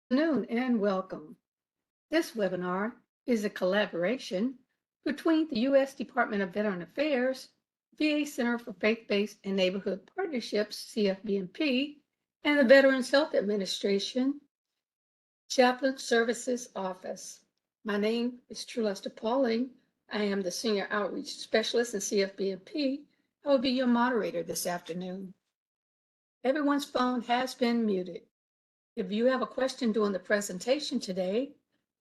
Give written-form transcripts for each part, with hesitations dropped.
Afternoon and welcome. This webinar is a collaboration between the U.S. Department of Veteran Affairs, VA Center for Faith-Based and Neighborhood Partnerships, CFBNP, and the Veterans Health Administration, Chaplain Services Office. My name is True Lester Pauling. I am the Senior Outreach Specialist in CFBNP. I will be your moderator this afternoon. Everyone's phone has been muted. If you have a question during the presentation today,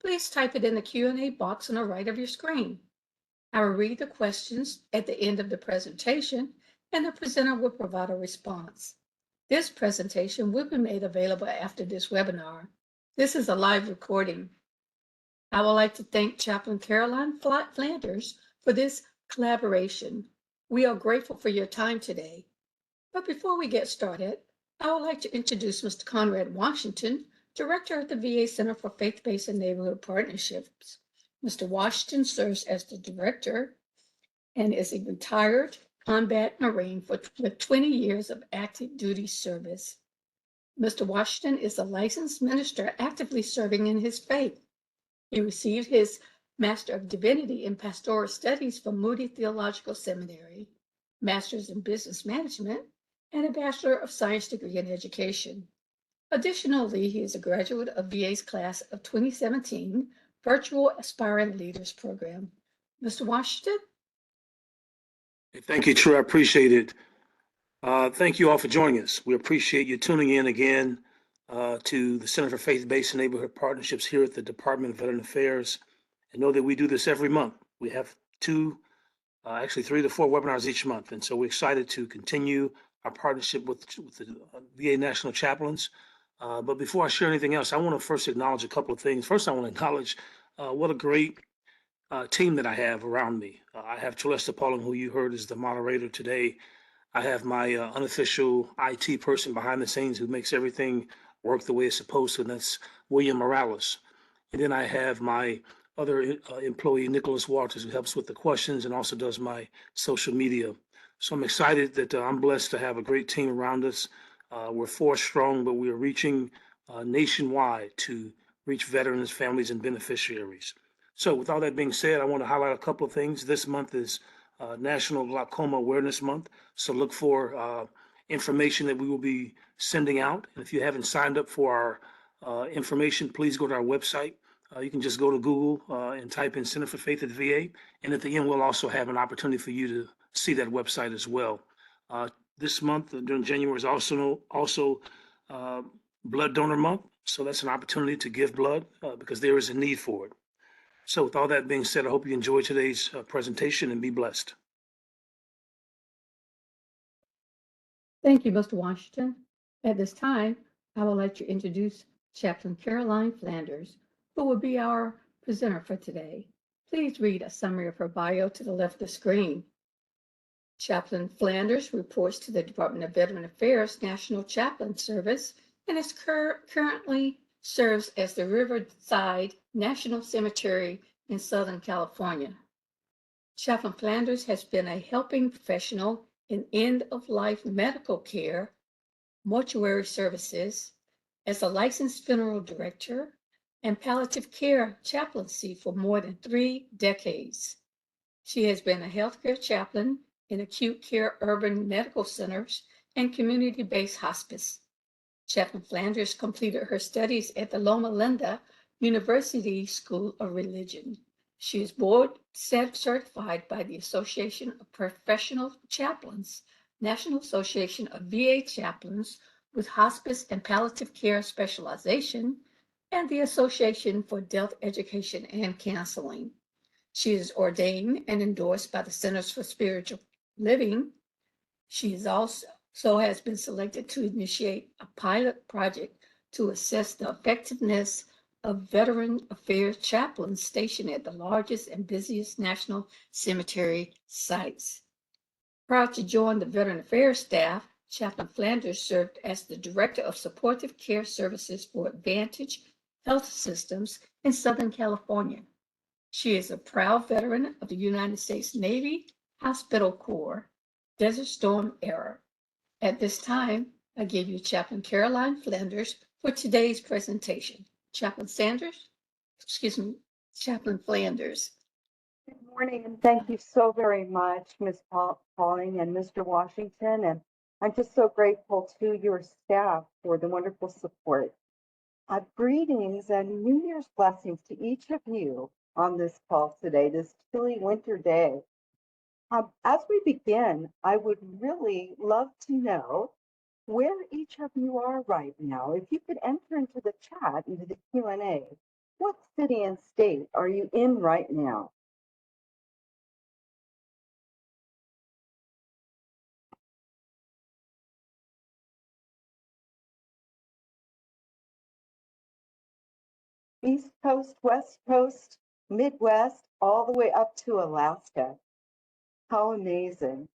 please type it in the Q&A box on the right of your screen. I will read the questions at the end of the presentation, and the presenter will provide a response. This presentation will be made available after this webinar. This is a live recording. I would like to thank Chaplain Caroline Flanders for this collaboration. We are grateful for your time today. But before we get started, I would like to introduce Mr. Conrad Washington, Director of the VA Center for Faith-Based and Neighborhood Partnerships. Mr. Washington serves as the Director and is a retired combat Marine with 20 years of active duty service. Mr. Washington is a licensed minister actively serving in his faith. He received his Master of Divinity in Pastoral Studies from Moody Theological Seminary, Master's in Business Management, and a Bachelor of Science degree in Education. Additionally, he is a graduate of VA's class of 2017 Virtual Aspiring Leaders Program. Mr. Washington? Thank you, True. I appreciate it. Thank you all for joining us. We appreciate you tuning in again to the Center for Faith-Based and Neighborhood Partnerships here at the Department of Veteran Affairs. And know that we do this every month. We have actually 3 to 4 webinars each month. And so we're excited to continue our partnership with the VA National Chaplains. But before I share anything else, I want to first acknowledge a couple of things. First, I want to acknowledge what a great team that I have around me. I have Celeste Pauling, who you heard is the moderator today. I have my unofficial IT person behind the scenes who makes everything work the way it's supposed to, and that's William Morales. And then I have my other employee, Nicholas Walters, who helps with the questions and also does my social media. So I'm excited that I'm blessed to have a great team around us. We're 4 strong, but we are reaching nationwide to reach veterans, families, and beneficiaries. So with all that being said, I want to highlight a couple of things. This month is National Glaucoma Awareness Month. So look for information that we will be sending out. And if you haven't signed up for our information, please go to our website. You can just go to Google and type in Center for Faith at VA. And at the end, we'll also have an opportunity for you to see that website as well. This month, during January, is also Blood Donor Month. So that's an opportunity to give blood because there is a need for it. So with all that being said, I hope you enjoy today's presentation and be blessed. Thank you, Mr. Washington. At this time, I would like to introduce Chaplain Caroline Flanders, who will be our presenter for today. Please read a summary of her bio to the left of the screen. Chaplain Flanders reports to the Department of Veteran Affairs National Chaplain Service and is currently serves as the Riverside National Cemetery in Southern California. Chaplain Flanders has been a helping professional in end-of-life medical care, mortuary services, as a licensed funeral director, and palliative care chaplaincy for more than 3 decades. She has been a healthcare chaplain in acute care urban medical centers and community-based hospice. Chaplain Flanders completed her studies at the Loma Linda University School of Religion. She is board certified by the Association of Professional Chaplains, National Association of VA Chaplains with Hospice and Palliative Care Specialization, and the Association for Death Education and Counseling. She is ordained and endorsed by the Centers for Spiritual Living. She is also has been selected to initiate a pilot project to assess the effectiveness of Veteran Affairs chaplains stationed at the largest and busiest national cemetery sites. Prior to joining the Veteran Affairs staff, Chaplain Flanders served as the Director of Supportive Care Services for Advantage Health Systems in Southern California. She is a proud veteran of the United States Navy Hospital Corps, Desert Storm era. At this time, I give you Chaplain Caroline Flanders for today's presentation. Chaplain Sanders, excuse me, Chaplain Flanders. Good morning, and thank you so very much, Ms. Pauling and Mr. Washington. And I'm just so grateful to your staff for the wonderful support. Greetings and New Year's blessings to each of you on this call today, this chilly winter day. As we begin, I would really love to know where each of you are right now. If you could enter into the chat, into the Q&A, what city and state are you in right now? East Coast, West Coast, Midwest, all the way up to Alaska. How amazing.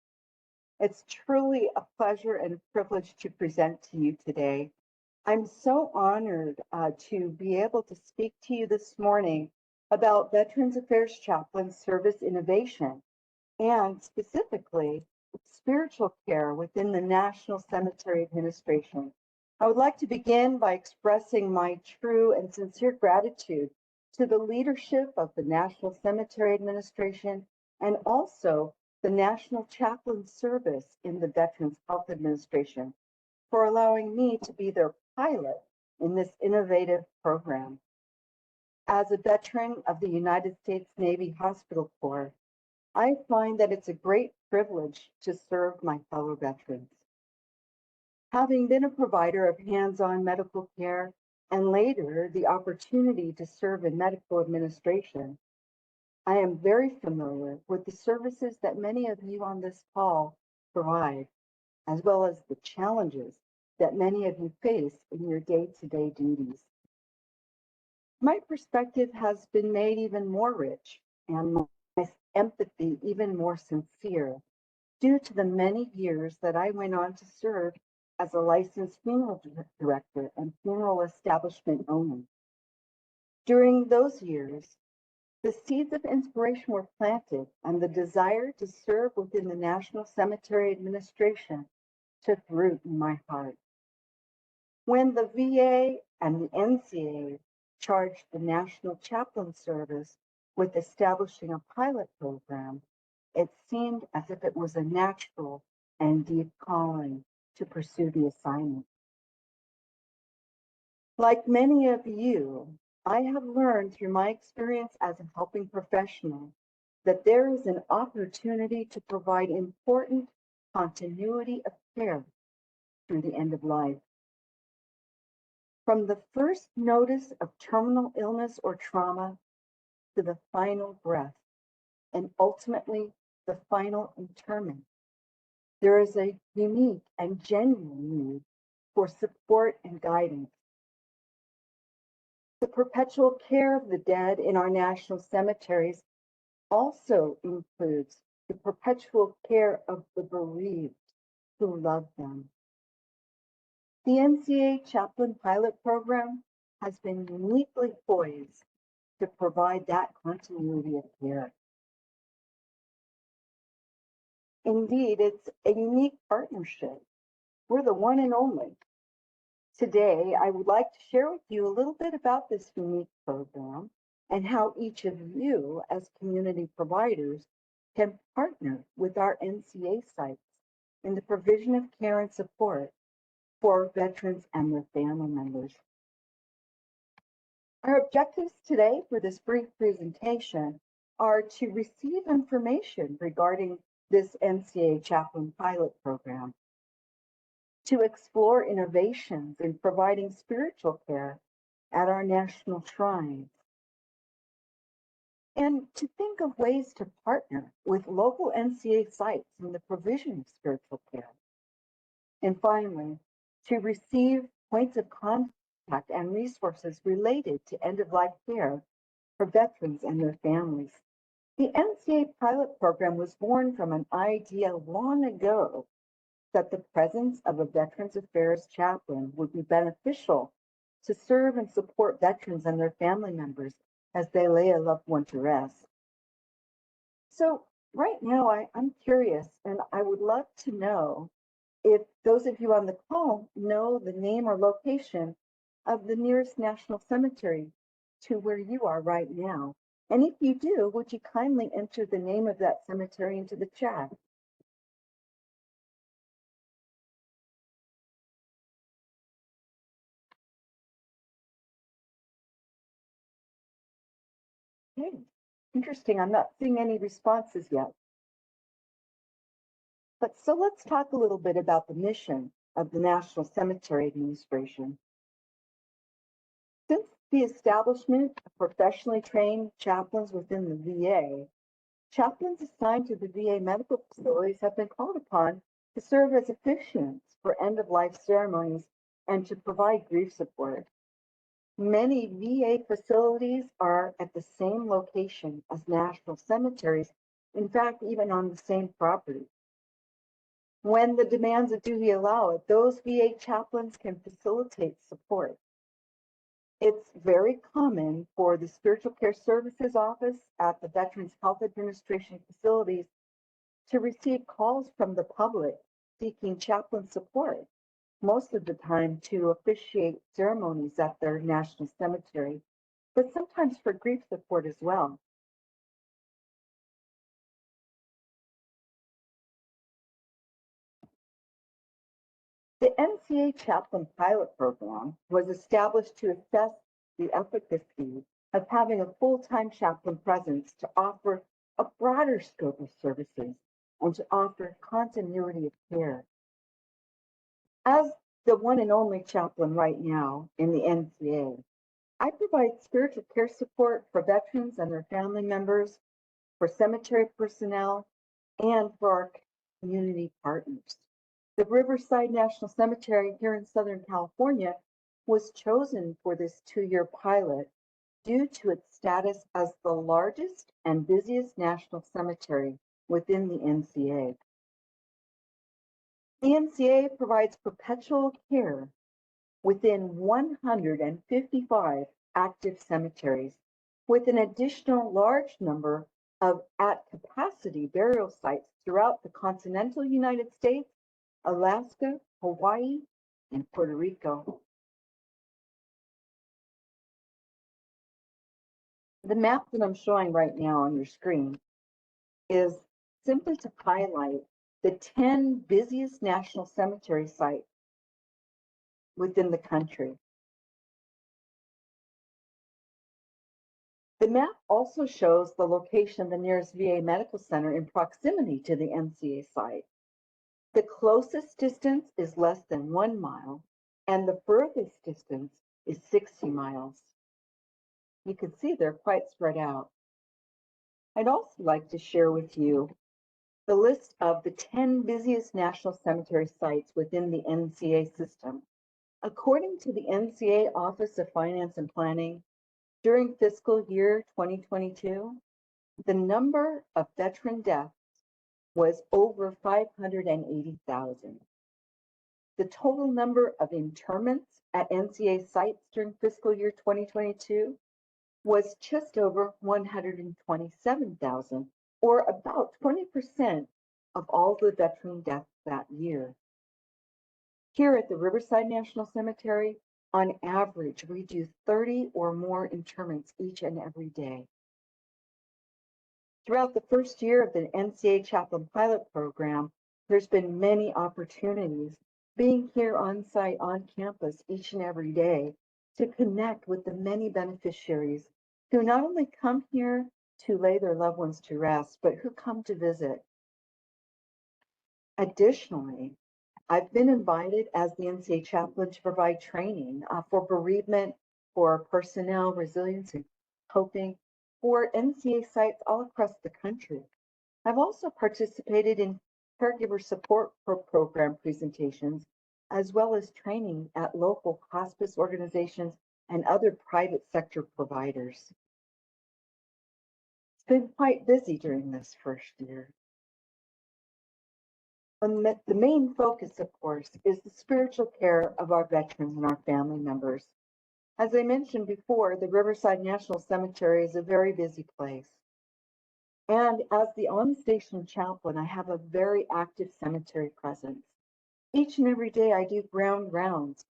It's truly a pleasure and privilege to present to you today. I'm so honored to be able to speak to you this morning about Veterans Affairs Chaplain Service Innovation and specifically spiritual care within the National Cemetery Administration. I would like to begin by expressing my true and sincere gratitude to the leadership of the National Cemetery Administration and also the National Chaplain Service in the Veterans Health Administration for allowing me to be their pilot in this innovative program. As a veteran of the United States Navy Hospital Corps, I find that it's a great privilege to serve my fellow veterans. Having been a provider of hands-on medical care and later the opportunity to serve in medical administration, I am very familiar with the services that many of you on this call provide, as well as the challenges that many of you face in your day-to-day duties. My perspective has been made even more rich and my empathy even more sincere due to the many years that I went on to serve as a licensed funeral director and funeral establishment owner. During those years, the seeds of inspiration were planted and the desire to serve within the National Cemetery Administration took root in my heart. When the VA and the NCA charged the National Chaplain Service with establishing a pilot program, it seemed as if it was a natural and deep calling to pursue the assignment. Like many of you, I have learned through my experience as a helping professional that there is an opportunity to provide important continuity of care through the end of life. From the first notice of terminal illness or trauma to the final breath, and ultimately the final interment, there is a unique and genuine need for support and guidance. The perpetual care of the dead in our national cemeteries also includes the perpetual care of the bereaved who love them. The NCA Chaplain Pilot Program has been uniquely poised to provide that continuity of care. Indeed, it's a unique partnership. We're the one and only. Today, I would like to share with you a little bit about this unique program and how each of you as community providers can partner with our NCA sites in the provision of care and support for veterans and their family members. Our objectives today for this brief presentation are to receive information regarding this NCA Chaplain Pilot Program, to explore innovations in providing spiritual care at our national shrines, and to think of ways to partner with local NCA sites in the provision of spiritual care. And finally, to receive points of contact and resources related to end-of-life care for veterans and their families. The NCA pilot program was born from an idea long ago that the presence of a Veterans Affairs chaplain would be beneficial to serve and support veterans and their family members as they lay a loved one to rest. So right now, I'm curious, and I would love to know if those of you on the call know the name or location of the nearest national cemetery to where you are right now? And if you do, would you kindly enter the name of that cemetery into the chat? Okay, interesting. I'm not seeing any responses yet. But so let's talk a little bit about the mission of the National Cemetery Administration. Since the establishment of professionally trained chaplains within the VA, chaplains assigned to the VA medical facilities have been called upon to serve as officiants for end-of-life ceremonies and to provide grief support. Many VA facilities are at the same location as national cemeteries, in fact, even on the same property. When the demands of duty allow it, those VA chaplains can facilitate support. It's very common for the Spiritual Care Services Office at the Veterans Health Administration facilities to receive calls from the public seeking chaplain support, most of the time to officiate ceremonies at their national cemetery, but sometimes for grief support as well. The NCA Chaplain Pilot Program was established to assess the efficacy of having a full-time chaplain presence to offer a broader scope of services and to offer continuity of care. As the one and only chaplain right now in the NCA, I provide spiritual care support for veterans and their family members, for cemetery personnel, and for our community partners. The Riverside National Cemetery here in Southern California was chosen for this 2-year pilot due to its status as the largest and busiest national cemetery within the NCA. The NCA provides perpetual care within 155 active cemeteries, with an additional large number of at-capacity burial sites throughout the continental United States, Alaska, Hawaii, and Puerto Rico. The map that I'm showing right now on your screen is simply to highlight the 10 busiest national cemetery sites within the country. The map also shows the location of the nearest VA medical center in proximity to the NCA site. The closest distance is less than 1 mile, and the furthest distance is 60 miles. You can see they're quite spread out. I'd also like to share with you the list of the 10 busiest national cemetery sites within the NCA system. According to the NCA Office of Finance and Planning, during fiscal year 2022, the number of veteran deaths was over 580,000. The total number of interments at NCA sites during fiscal year 2022 was just over 127,000, or about 20% of all the veteran deaths that year. Here at the Riverside National Cemetery, on average, we do 30 or more interments each and every day. Throughout the first year of the NCA Chaplain Pilot Program, there's been many opportunities being here on site, on campus each and every day to connect with the many beneficiaries who not only come here to lay their loved ones to rest, but who come to visit. Additionally, I've been invited as the NCA chaplain to provide training for bereavement, for personnel resilience and coping, for NCA sites all across the country. I've also participated in caregiver support program presentations, as well as training at local hospice organizations and other private sector providers. It's been quite busy during this first year. The main focus, of course, is the spiritual care of our veterans and our family members. As I mentioned before, the Riverside National Cemetery is a very busy place. And as the on-station chaplain, I have a very active cemetery presence. Each and every day I do ground rounds,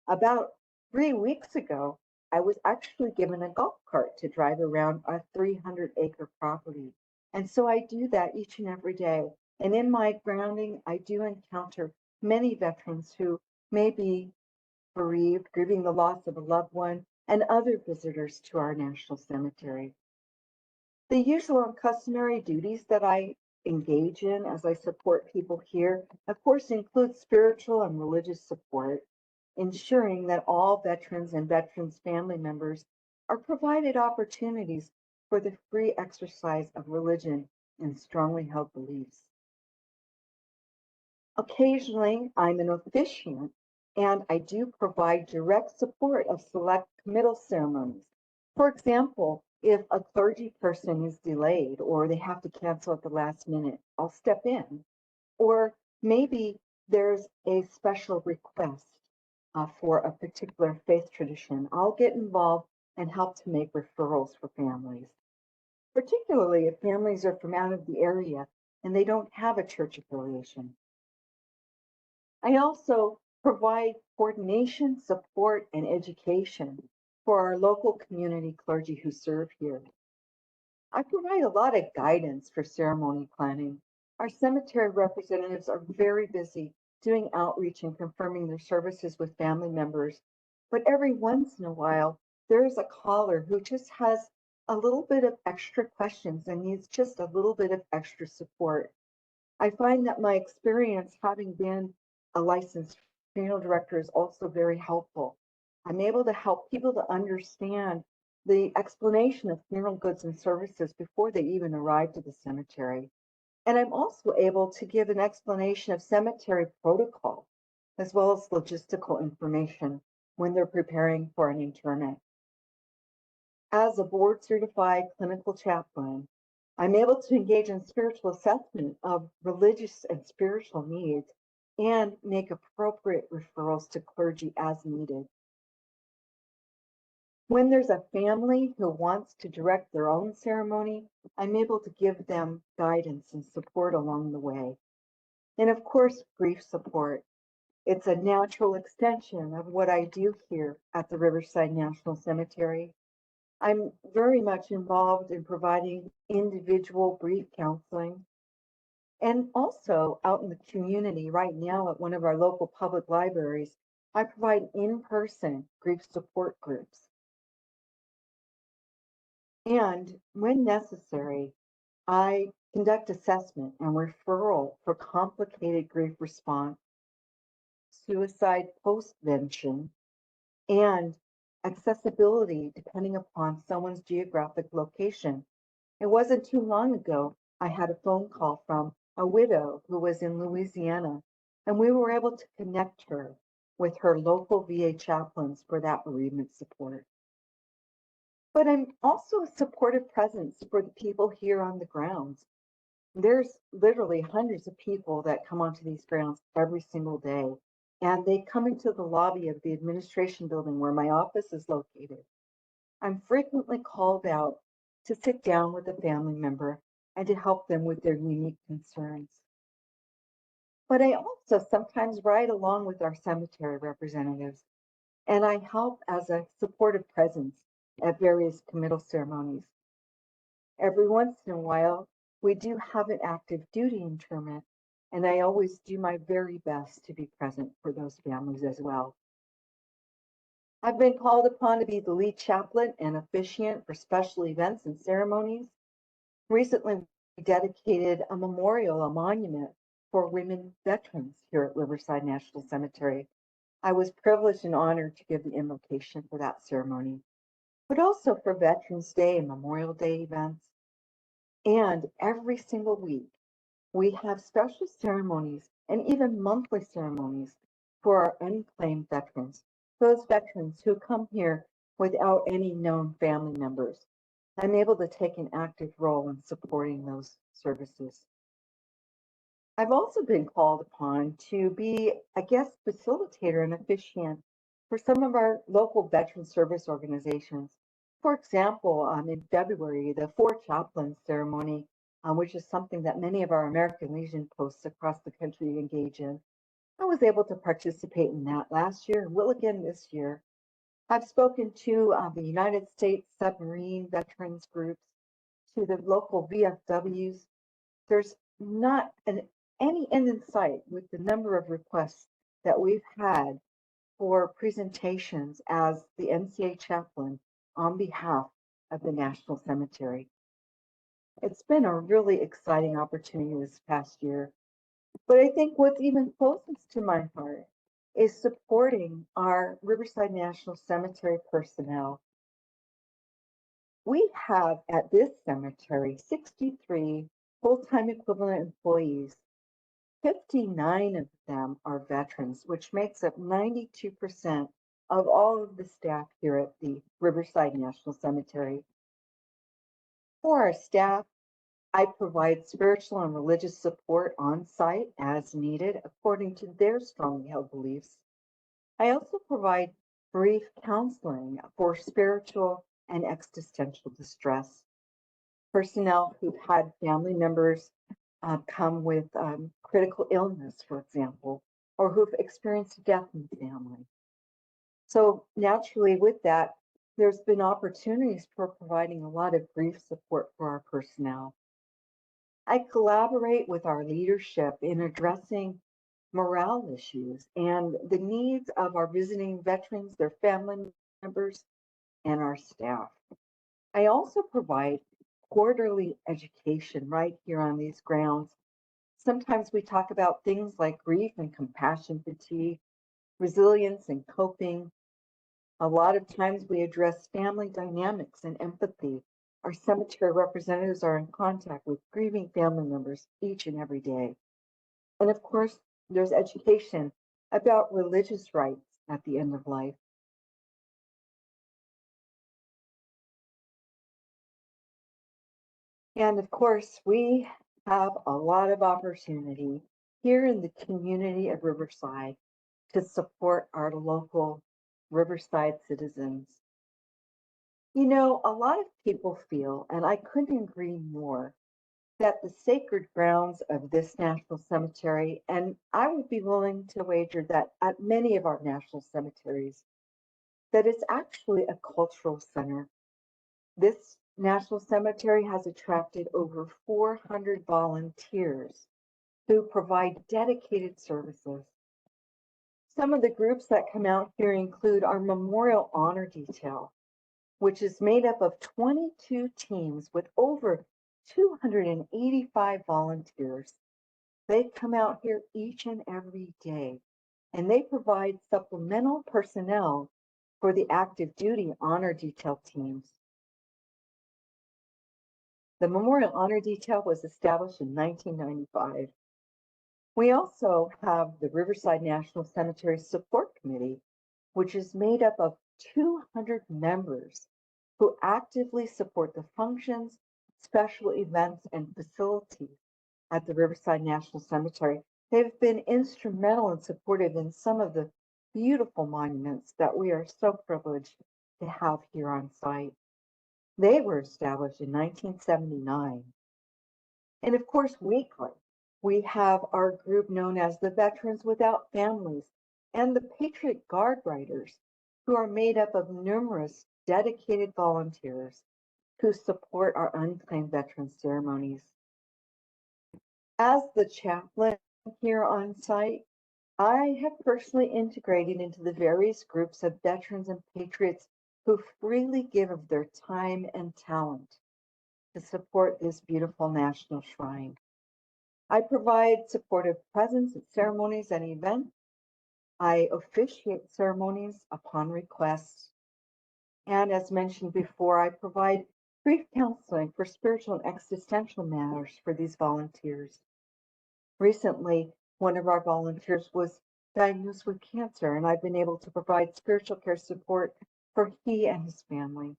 about 3 weeks ago, I was actually given a golf cart to drive around a 300-acre property. And so I do that each and every day. And in my grounding, I do encounter many veterans who may be bereaved, grieving the loss of a loved one, and other visitors to our national cemetery. The usual and customary duties that I engage in as I support people here, of course, include spiritual and religious support, ensuring that all veterans and veterans' family members are provided opportunities for the free exercise of religion and strongly held beliefs. Occasionally, I'm an officiant, and I do provide direct support of select committal ceremonies. For example, if a clergy person is delayed or they have to cancel at the last minute, I'll step in. Or maybe there's a special request for a particular faith tradition. I'll get involved and help to make referrals for families, particularly if families are from out of the area and they don't have a church affiliation. I also provide coordination, support, and education for our local community clergy who serve here. I provide a lot of guidance for ceremony planning. Our cemetery representatives are very busy doing outreach and confirming their services with family members. But every once in a while, there is a caller who just has a little bit of extra questions and needs just a little bit of extra support. I find that my experience having been a licensed funeral director is also very helpful. I'm able to help people to understand the explanation of funeral goods and services before they even arrive to the cemetery. And I'm also able to give an explanation of cemetery protocol as well as logistical information when they're preparing for an interment. As a board certified clinical chaplain, I'm able to engage in spiritual assessment of religious and spiritual needs and make appropriate referrals to clergy as needed. When there's a family who wants to direct their own ceremony, I'm able to give them guidance and support along the way. And of course, grief support. It's a natural extension of what I do here at the Riverside National Cemetery. I'm very much involved in providing individual grief counseling. And also out in the community right now at one of our local public libraries, I provide in-person grief support groups. And when necessary, I conduct assessment and referral for complicated grief response, suicide postvention, and accessibility depending upon someone's geographic location. It wasn't too long ago, I had a phone call from a widow who was in Louisiana, and we were able to connect her with her local VA chaplains for that bereavement support. But I'm also a supportive presence for the people here on the grounds. There's literally hundreds of people that come onto these grounds every single day, and they come into the lobby of the administration building where my office is located. I'm frequently called out to sit down with a family member and to help them with their unique concerns. But I also sometimes ride along with our cemetery representatives, and I help as a supportive presence at various committal ceremonies. Every once in a while, we do have an active duty interment, and I always do my very best to be present for those families as well. I've been called upon to be the lead chaplain and officiant for special events and ceremonies. Recently, we dedicated a memorial, a monument for women veterans here at Riverside National Cemetery. I was privileged and honored to give the invocation for that ceremony, but also for Veterans Day and Memorial Day events. And every single week, we have special ceremonies and even monthly ceremonies for our unclaimed veterans, those veterans who come here without any known family members. I'm able to take an active role in supporting those services. I've also been called upon to be a guest facilitator and officiant for some of our local veteran service organizations. For example, in February, the VA Chaplains ceremony, which is something that many of our American Legion posts across the country engage in. I was able to participate in that last year and will again this year. I've spoken to the United States submarine veterans groups, to the local VFWs. There's not any end in sight with the number of requests that we've had for presentations as the NCA chaplain on behalf of the National Cemetery. It's been a really exciting opportunity this past year. But I think what's even closest to my heart is supporting our Riverside National Cemetery personnel. We have at this cemetery 63 full-time equivalent employees. 59 of them are veterans, which makes up 92% of all of the staff here at the Riverside National Cemetery. For our staff, I provide spiritual and religious support on site as needed according to their strongly held beliefs. I also provide brief counseling for spiritual and existential distress. Personnel who've had family members come with critical illness, for example, or who've experienced death in the family. So naturally with that, there's been opportunities for providing a lot of grief support for our personnel. I collaborate with our leadership in addressing morale issues and the needs of our visiting veterans, their family members, and our staff. I also provide quarterly education right here on these grounds. Sometimes we talk about things like grief and compassion fatigue, resilience and coping. A lot of times we address family dynamics and empathy. Our cemetery representatives are in contact with grieving family members each and every day. And of course, there's education about religious rights at the end of life. And of course, we have a lot of opportunity here in the community of Riverside to support our local Riverside citizens. You know, a lot of people feel, and I couldn't agree more, that the sacred grounds of this national cemetery, and I would be willing to wager that at many of our national cemeteries, that it's actually a cultural center. This national cemetery has attracted over 400 volunteers who provide dedicated services. Some of the groups that come out here include our Memorial Honor Detail, which is made up of 22 teams with over 285 volunteers. They come out here each and every day, and they provide supplemental personnel for the active duty honor detail teams. The Memorial Honor Detail was established in 1995. We also have the Riverside National Cemetery Support Committee, which is made up of 200 members who actively support the functions, special events, and facilities at the Riverside National Cemetery. They've been instrumental and supportive in some of the beautiful monuments that we are so privileged to have here on site. They were established in 1979. And of course, weekly, we have our group known as the Veterans Without Families and the Patriot Guard Riders, who are made up of numerous dedicated volunteers who support our unclaimed veteran ceremonies. As the chaplain here on site, I have personally integrated into the various groups of veterans and patriots who freely give of their time and talent to support this beautiful national shrine. I provide supportive presence at ceremonies and events. I officiate ceremonies upon request. And as mentioned before, I provide brief counseling for spiritual and existential matters for these volunteers. Recently, one of our volunteers was diagnosed with cancer, and I've been able to provide spiritual care support for he and his family,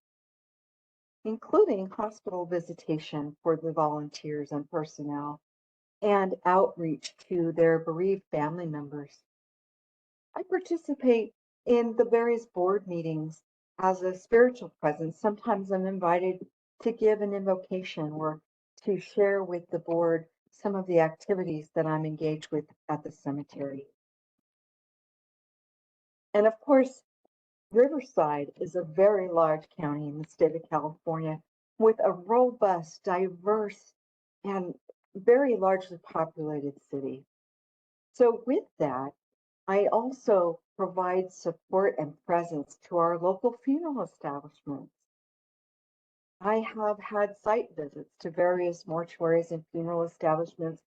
including hospital visitation for the volunteers and personnel and outreach to their bereaved family members. I participate in the various board meetings as a spiritual presence. Sometimes I'm invited to give an invocation or to share with the board some of the activities that I'm engaged with at the cemetery. And of course, Riverside is a very large county in the state of California with a robust, diverse, and very largely populated city. So with that, I also provide support and presence to our local funeral establishments. I have had site visits to various mortuaries and funeral establishments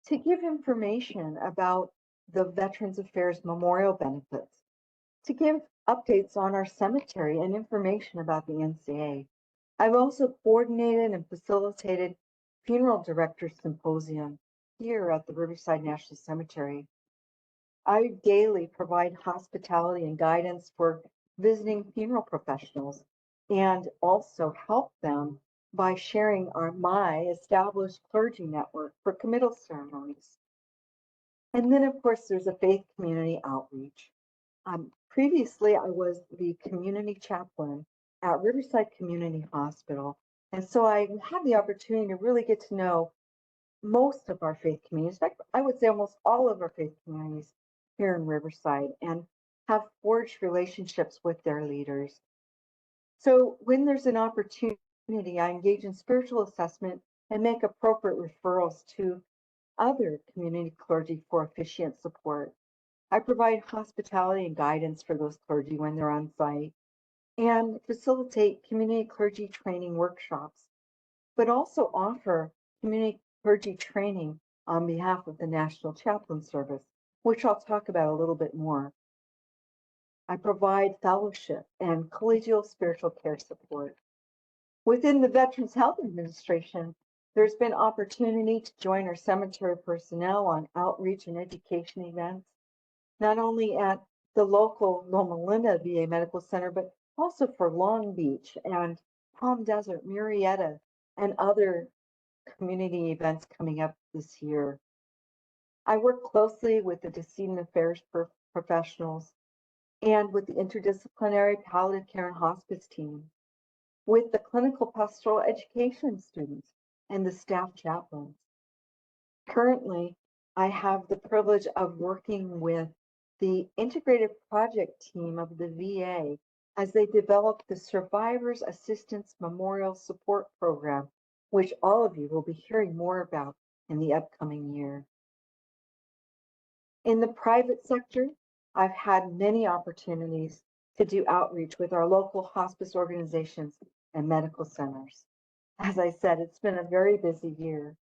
to give information about the Veterans Affairs Memorial benefits, to give updates on our cemetery and information about the NCA. I've also coordinated and facilitated funeral director symposium here at the Riverside National Cemetery. I daily provide hospitality and guidance for visiting funeral professionals and also help them by sharing my established clergy network for committal ceremonies. And then, of course, there's a faith community outreach. Previously, I was the community chaplain at Riverside Community Hospital. And so I had the opportunity to really get to know most of our faith communities. In fact, I would say almost all of our faith communities here in Riverside and have forged relationships with their leaders. So when there's an opportunity, I engage in spiritual assessment and make appropriate referrals to other community clergy for officiant support. I provide hospitality and guidance for those clergy when they're on site and facilitate community clergy training workshops, but also offer community clergy training on behalf of the National Chaplain Service, which I'll talk about a little bit more. I provide fellowship and collegial spiritual care support. Within the Veterans Health Administration, there's been opportunity to join our cemetery personnel on outreach and education events, not only at the local Loma Linda VA Medical Center, but also for Long Beach and Palm Desert, Murrieta, and other community events coming up this year. I work closely with the decedent affairs professionals and with the interdisciplinary palliative care and hospice team, with the clinical pastoral education students and the staff chaplains. Currently, I have the privilege of working with the integrated project team of the VA as they develop the Survivors Assistance Memorial Support Program, which all of you will be hearing more about in the upcoming year. In the private sector, I've had many opportunities to do outreach with our local hospice organizations and medical centers. As I said, it's been a very busy year,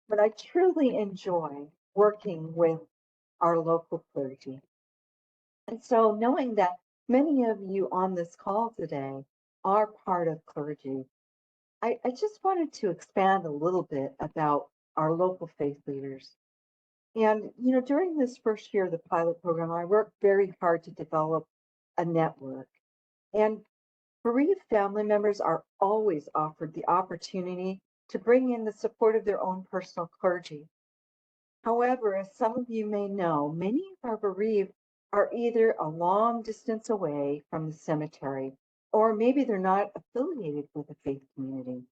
but I truly enjoy working with our local clergy. And so knowing that many of you on this call today are part of clergy, I just wanted to expand a little bit about our local faith leaders. And, during this first year of the pilot program, I worked very hard to develop a network. And bereaved family members are always offered the opportunity to bring in the support of their own personal clergy. However, as some of you may know, many of our bereaved are either a long distance away from the cemetery, or maybe they're not affiliated with a faith community.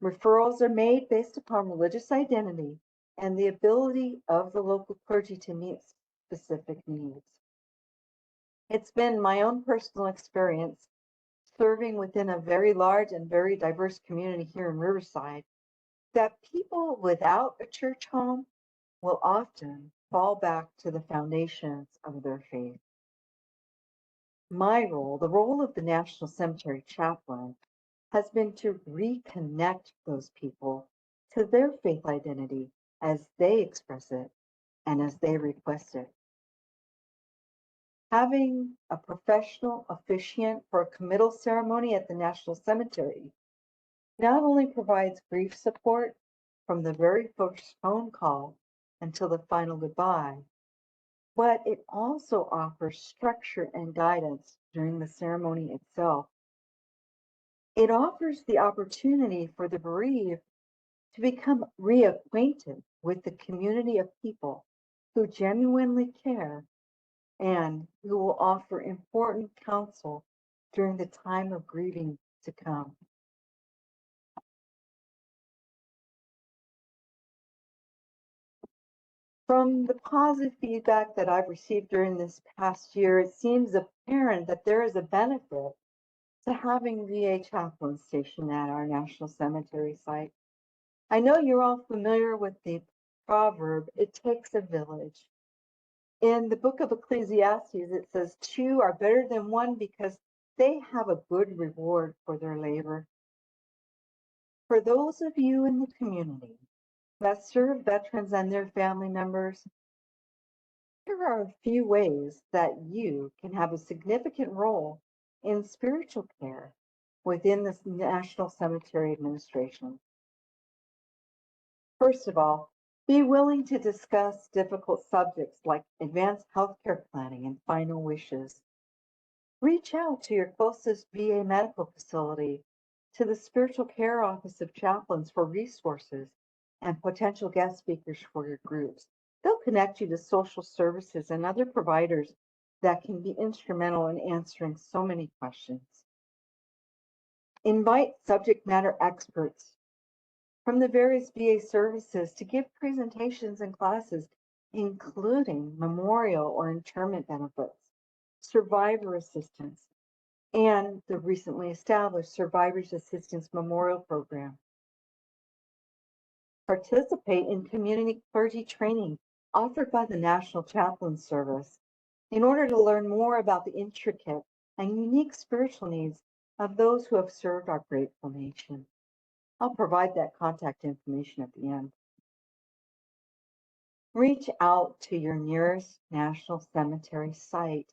Referrals are made based upon religious identity and the ability of the local clergy to meet specific needs. It's been my own personal experience serving within a very large and very diverse community here in Riverside that people without a church home will often fall back to the foundations of their faith. My role, the role of the National Cemetery Chaplain, has been to reconnect those people to their faith identity as they express it and as they request it. Having a professional officiant for a committal ceremony at the National Cemetery not only provides grief support from the very first phone call until the final goodbye, but it also offers structure and guidance during the ceremony itself. It offers the opportunity for the bereaved to become reacquainted with the community of people who genuinely care and who will offer important counsel during the time of grieving to come. From the positive feedback that I've received during this past year, it seems apparent that there is a benefit to having VA chaplains stationed at our National Cemetery site. I know you're all familiar with the proverb, it takes a village. In the book of Ecclesiastes, it says, two are better than one because they have a good reward for their labor. For those of you in the community that serve veterans and their family members, here are a few ways that you can have a significant role in spiritual care within the National Cemetery Administration. First of all, be willing to discuss difficult subjects like advanced healthcare planning and final wishes. Reach out to your closest VA medical facility, to the Spiritual Care Office of Chaplains for resources and potential guest speakers for your groups. They'll connect you to social services and other providers that can be instrumental in answering so many questions. Invite subject matter experts from the various VA services to give presentations and classes, including memorial or interment benefits, survivor assistance, and the recently established Survivors Assistance Memorial Program. Participate in community clergy training offered by the National Chaplain Service in order to learn more about the intricate and unique spiritual needs of those who have served our grateful nation. I'll provide that contact information at the end. Reach out to your nearest National Cemetery site.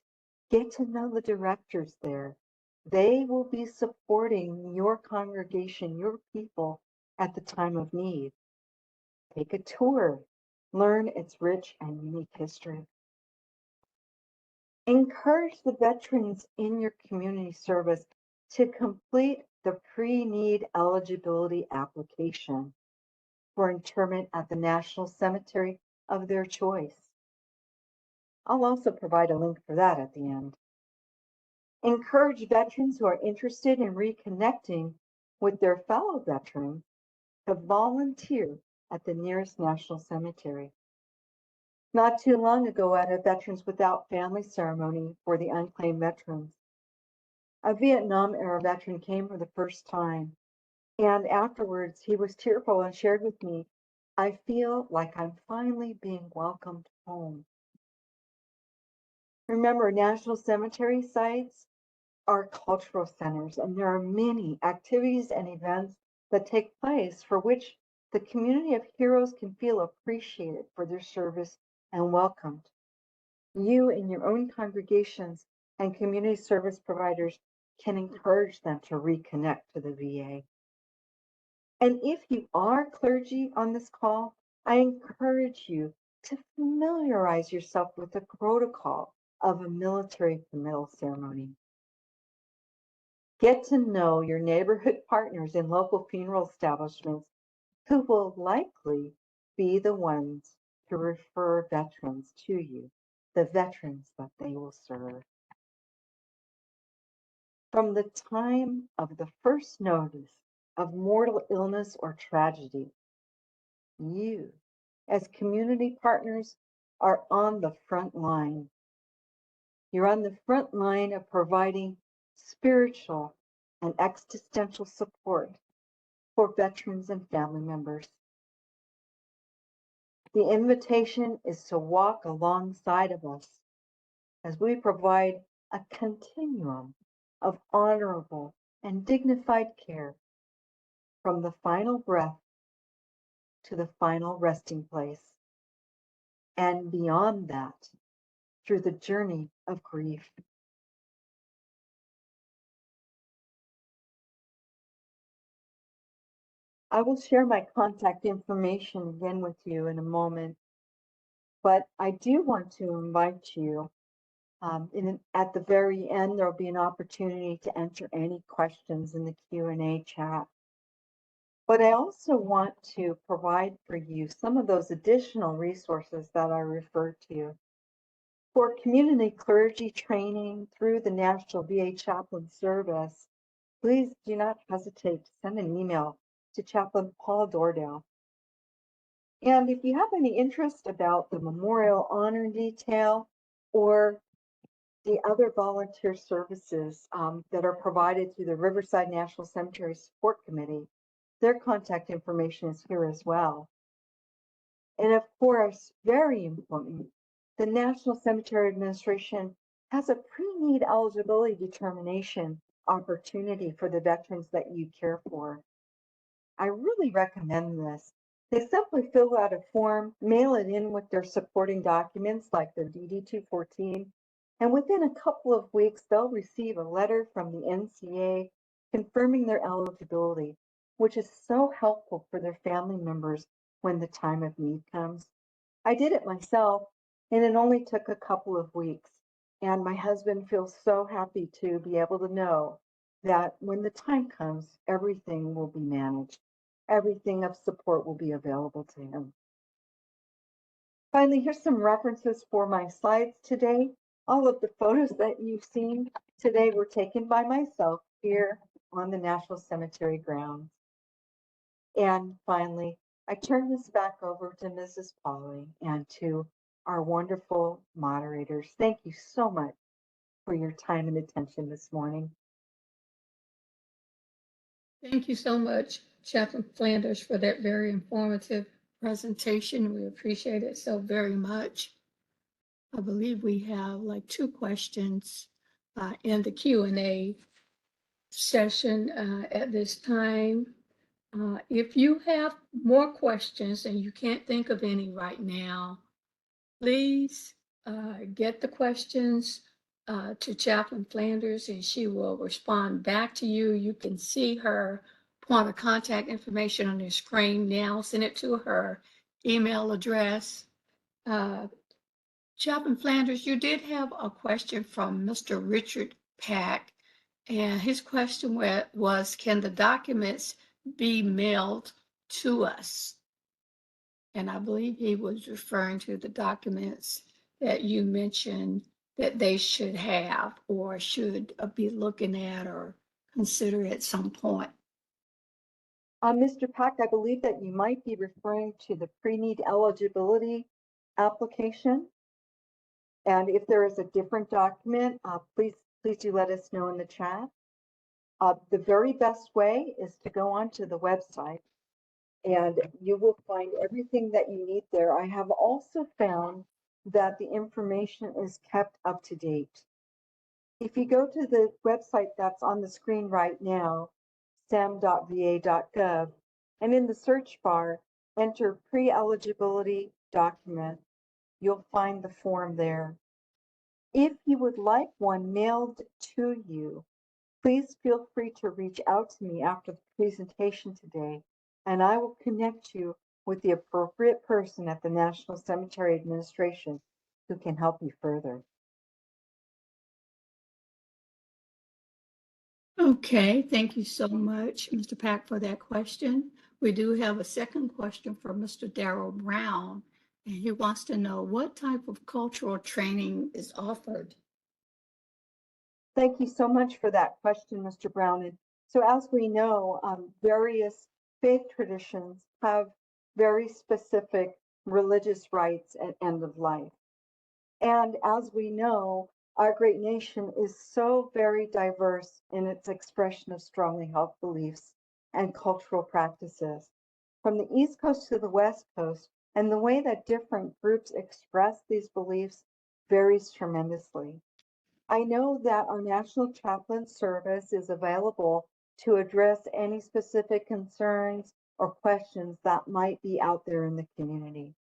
Get to know the directors there. They will be supporting your congregation, your people at the time of need. Take a tour. Learn its rich and unique history. Encourage the veterans in your community service to complete the pre-need eligibility application for interment at the National Cemetery of their choice. I'll also provide a link for that at the end. Encourage veterans who are interested in reconnecting with their fellow veterans to volunteer at the nearest National Cemetery. Not too long ago, at a Veterans Without Family ceremony for the unclaimed veterans, a Vietnam-era veteran came for the first time, and afterwards he was tearful and shared with me, "I feel like I'm finally being welcomed home." Remember, National Cemetery sites are cultural centers, and there are many activities and events that take place for which the community of heroes can feel appreciated for their service and welcomed. You in your own congregations and community service providers can encourage them to reconnect to the VA. And if you are clergy on this call, I encourage you to familiarize yourself with the protocol of a military committal ceremony. Get to know your neighborhood partners in local funeral establishments who will likely be the ones to refer veterans to you, the veterans that they will serve. From the time of the first notice of mortal illness or tragedy, you, as community partners, are on the front line. You're on the front line of providing spiritual and existential support for veterans and family members. The invitation is to walk alongside of us as we provide a continuum of honorable and dignified care from the final breath to the final resting place, and beyond that, through the journey of grief. I will share my contact information again with you in a moment, but I do want to invite you, at the very end, there'll be an opportunity to enter any questions in the Q&A chat. But I also want to provide for you some of those additional resources that I referred to. For community clergy training through the National VA Chaplain Service, please do not hesitate to send an email to Chaplain Paul Dordell. And if you have any interest about the memorial honor detail or the other volunteer services that are provided through the Riverside National Cemetery Support Committee, their contact information is here as well. And of course, very important, the National Cemetery Administration has a pre-need eligibility determination opportunity for the veterans that you care for. I really recommend this. They simply fill out a form, mail it in with their supporting documents like their DD-214, and within a couple of weeks, they'll receive a letter from the NCA confirming their eligibility, which is so helpful for their family members when the time of need comes. I did it myself, and it only took a couple of weeks. And my husband feels so happy to be able to know that when the time comes, everything will be managed. Everything of support will be available to him. Finally, here's some references for my slides today. All of the photos that you've seen today were taken by myself here on the National Cemetery grounds. And finally, I turn this back over to Mrs. Polly and to our wonderful moderators. Thank you so much for your time and attention this morning. Thank you so much, Chaplain Flanders, for that very informative presentation. We appreciate it so very much. I believe we have like 2 questions in the Q&A session at this time. If you have more questions and you can't think of any right now, please get the questions to Chaplain Flanders and she will respond back to you. You can see her point of contact information on your screen now. Send it to her email address. Chaplain Flanders, you did have a question from Mr. Richard Pack, and his question was, can the documents be mailed to us? And I believe he was referring to the documents that you mentioned that they should have or should be looking at or consider at some point. Mr. Pack, I believe that you might be referring to the pre-need eligibility application. And if there is a different document, please do let us know in the chat. The very best way is to go onto the website and you will find everything that you need there. I have also found that the information is kept up to date. If you go to the website that's on the screen right now, sem.va.gov, and in the search bar, enter pre-eligibility document, you'll find the form there. If you would like one mailed to you, please feel free to reach out to me after the presentation today, and I will connect you with the appropriate person at the National Cemetery Administration who can help you further. Okay, thank you so much, Mr. Pack, for that question. We do have a second question from Mr. Darrell Brown, and he wants to know what type of cultural training is offered. Thank you so much for that question, Mr. Brown. And so as we know, various faith traditions have very specific religious rites at end of life. And as we know, our great nation is so very diverse in its expression of strongly held beliefs and cultural practices. From the East Coast to the West Coast, and the way that different groups express these beliefs varies tremendously. I know that our National Chaplain Service is available to address any specific concerns or questions that might be out there in the community.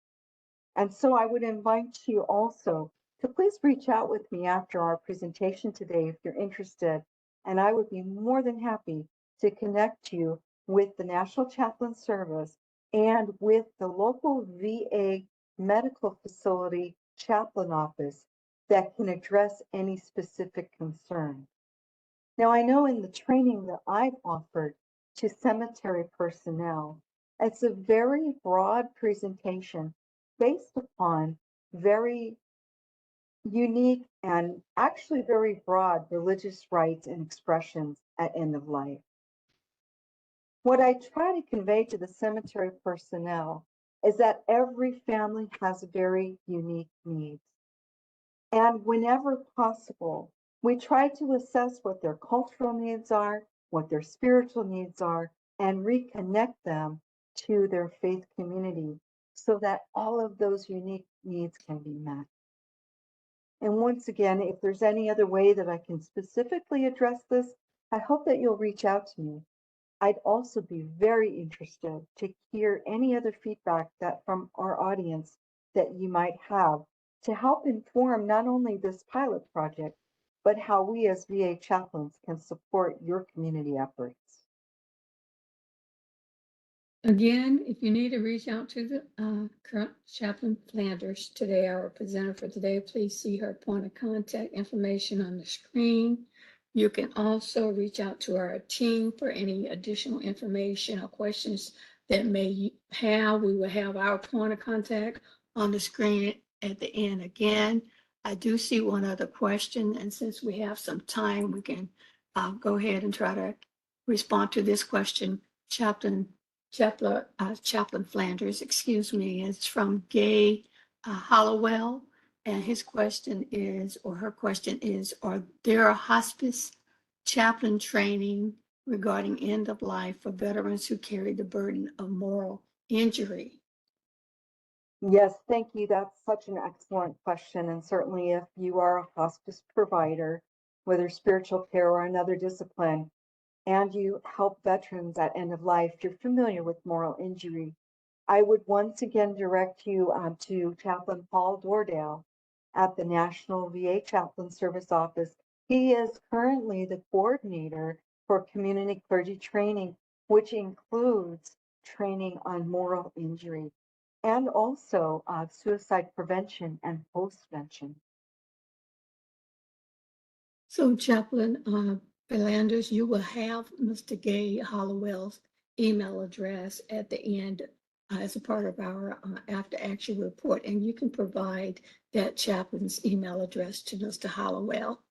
And so I would invite you also to please reach out with me after our presentation today if you're interested, and I would be more than happy to connect you with the National Chaplain Service and with the local VA medical facility chaplain office that can address any specific concern. Now, I know in the training that I've offered to cemetery personnel, it's a very broad presentation based upon very unique and actually very broad religious rites and expressions at end of life. What I try to convey to the cemetery personnel is that every family has very unique needs. And whenever possible, we try to assess what their cultural needs are, what their spiritual needs are, and reconnect them to their faith community so that all of those unique needs can be met. And once again, if there's any other way that I can specifically address this, I hope that you'll reach out to me. I'd also be very interested to hear any other feedback that from our audience that you might have to help inform not only this pilot project, but how we as VA chaplains can support your community efforts. Again, if you need to reach out to the current Chaplain Flanders today, our presenter for today, please see her point of contact information on the screen. You can also reach out to our team for any additional information or questions that may have. We will have our point of contact on the screen at the end. Again, I do see one other question, and since we have some time, we can go ahead and try to respond to this question. Chaplain Flanders, excuse me, is from Gay Hollowell. And his question is, or her question is, are there hospice chaplain training regarding end of life for veterans who carry the burden of moral injury? Yes, thank you. That's such an excellent question. And certainly, if you are a hospice provider, whether spiritual care or another discipline, and you help veterans at end of life, you're familiar with moral injury. I would once again direct you to Chaplain Paul Dordale at the National VA Chaplain Service Office. He is currently the coordinator for community clergy training, which includes training on moral injury and also suicide prevention and postvention. So Chaplain Flanders, you will have Mr. Gay Hollowell's email address at the end as a part of our after action report, and you can provide that chaplain's email address to Mr. Hollowell.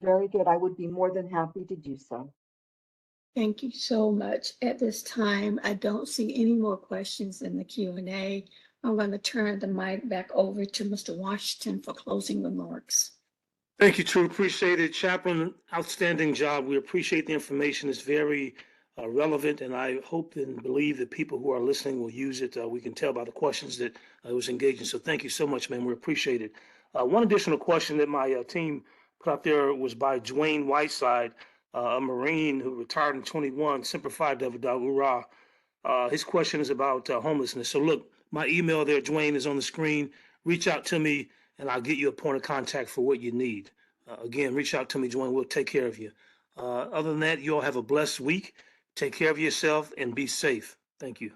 Very good. I would be more than happy to do so. Thank you so much. At this time, I don't see any more questions in the Q&A. I'm going to turn the mic back over to Mr. Washington for closing remarks. Thank you, True. Appreciate it. Chaplain, outstanding job. We appreciate the information. It's very relevant, and I hope and believe that people who are listening will use it. We can tell by the questions that I was engaging. So thank you so much, man. We appreciate it. One additional question that my team put out there was by Dwayne Whiteside, a Marine who retired in 21, Semper Fi, Devil Dog, Hoorah. His question is about homelessness. So look, my email there, Dwayne, is on the screen. Reach out to me, and I'll get you a point of contact for what you need. Again, reach out to me, Dwayne. We'll take care of you. Other than that, you all have a blessed week. Take care of yourself and be safe. Thank you.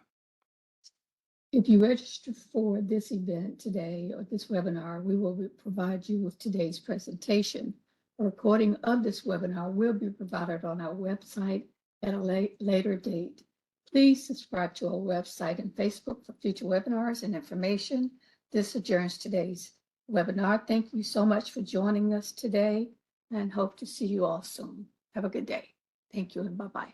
If you register for this event today or this webinar, we will provide you with today's presentation. A recording of this webinar will be provided on our website at a later date. Please subscribe to our website and Facebook for future webinars and information. This adjourns today's webinar. Thank you so much for joining us today and hope to see you all soon. Have a good day. Thank you and bye-bye.